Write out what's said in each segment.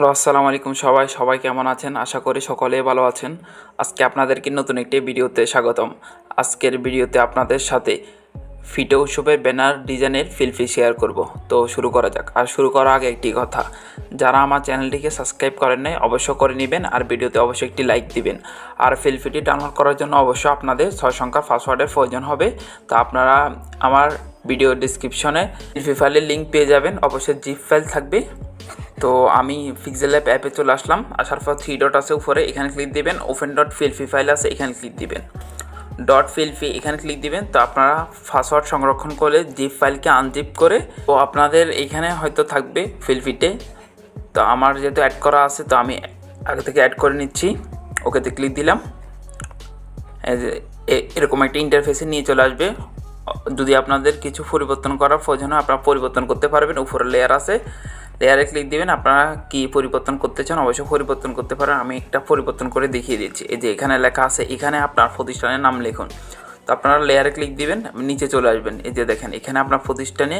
Hello, আসসালামু আলাইকুম সবাই কেমন আছেন? আশা করি সকলেই ভালো আছেন। আজকে আপনাদেরকে নতুন একটি ভিডিওতে স্বাগতম। আজকের ভিডিওতে আপনাদের সাথে ফিতে উৎসবের ব্যানার ডিজাইনের ফিলফি শেয়ার করব। তো শুরু করা যাক। আর শুরু করার আগে একটি কথা, যারা আমার চ্যানেলটিকে সাবস্ক্রাইব করেন নাই অবশ্যই করে নেবেন, আর ভিডিওতে অবশ্যই একটি লাইক দিবেন। আর ফিলফিটি ডাউনলোড করার জন্য অবশ্যই আপনাদের 6 সংখ্যার পাসওয়ার্ডের প্রয়োজন হবে। তো আপনারা আমার ভিডিও ডিসক্রিপশনে ফিলফি ফাইলের লিঙ্ক পেয়ে যাবেন, অবশ্যই জিপ ফাইল থাকবে। তো আমি Pixellab অ্যাপে চলে আসলাম। আসার পর 3 ডট আছে উপরে, এখানে ক্লিক দিবেন। ওপেন ডট ফিলফি ফাইল আছে, এখানে ক্লিক দিবেন। ডট ফিলফি এখানে ক্লিক দিবেন। তো আপনারা পাসওয়ার্ড সংরক্ষণ করে জিপ ফাইলকে আনজিপ করে, তো আপনাদের এখানে হয়তো থাকবে ফিলফিতে। তো আমার যেহেতু অ্যাড করা আছে, তো আমি আগে থেকে অ্যাড করে নিচ্ছি। ওকেতে ক্লিক দিলাম। এরকম একটা ইন্টারফেসে নিয়ে চলে আসবে। যদি আপনাদের কিছু পরিবর্তন করার প্রয়োজন হয় আপনারা পরিবর্তন করতে পারবেন। উপরে লেয়ার আছে, লেয়ারে ক্লিক দিবেন। আপনারা কি পরিবর্তন করতে চান অবশ্যই পরিবর্তন করতে পারেন। আমি একটা পরিবর্তন করে দেখিয়ে দিচ্ছি। এই যে এখানে লেখা আছে, এখানে আপনার প্রতিষ্ঠানের নাম লিখুন। তো আপনারা লেয়ারে ক্লিক দিবেন, নিচে চলে আসবেন। এই যে দেখেন এখানে আপনার প্রতিষ্ঠানে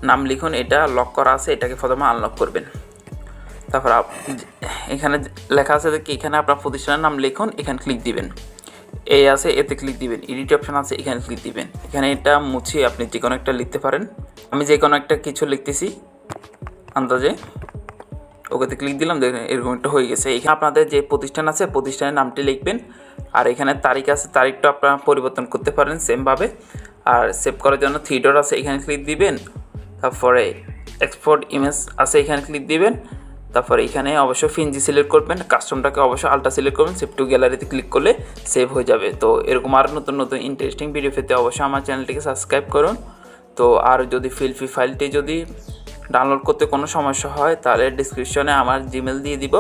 নাম লিখুন। এটা লক করা আছে, এটাকে প্রথমে আনলক করবেন। তারপর এখানে লেখা আছে যে এখানে আপনার প্রতিষ্ঠানের নাম লিখুন, এখানে ক্লিক দিবেন। এই আছে, এতে ক্লিক দিবেন। এডিট অপশন আছে, এখানে ক্লিক দিবেন। এখানে এটা মুছিয়ে আপনি যে কোনো একটা লিখতে পারেন। আমি যে কোনো একটা কিছু লিখতেছি আন্দাজে। ওকেতে ক্লিক দিলাম, দেখেন এরকম একটা হয়ে গেছে। এখানে আপনাদের যে প্রতিষ্ঠান আছে প্রতিষ্ঠানের নামটি লিখবেন। আর এখানে তারিখ আছে, তারিখটা আপনারা পরিবর্তন করতে পারেন সেমভাবে। আর সেভ করার জন্য 3 ডট আছে, এখানে ক্লিক দিবেন। তারপরে এক্সপোর্ট ইমেজ আছে, এখানে ক্লিক দিবেন। তারপরে এখানে অবশ্যই পিএনজি সিলেক্ট করবেন, কাস্টমটাকে অবশ্যই আলট্রা সিলেক্ট করবেন। সেভ টু গ্যালারিতে ক্লিক করলে সেভ হয়ে যাবে। তো এরকম আরও নতুন নতুন ইন্টারেস্টিং ভিডিও পেতে অবশ্যই আমার চ্যানেলটিকে সাবস্ক্রাইব করুন। তো আর যদি ফিলফি ফাইলটি যদি ডাউনলোড করতে কোনো সমস্যা হয় তাহলে ডিসক্রিপশনে আমার জিমেল দিয়ে দিব,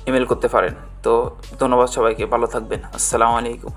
ইমেল করতে পারেন। তো ধন্যবাদ সবাইকে, ভালো থাকবেন। আসসালামু আলাইকুম।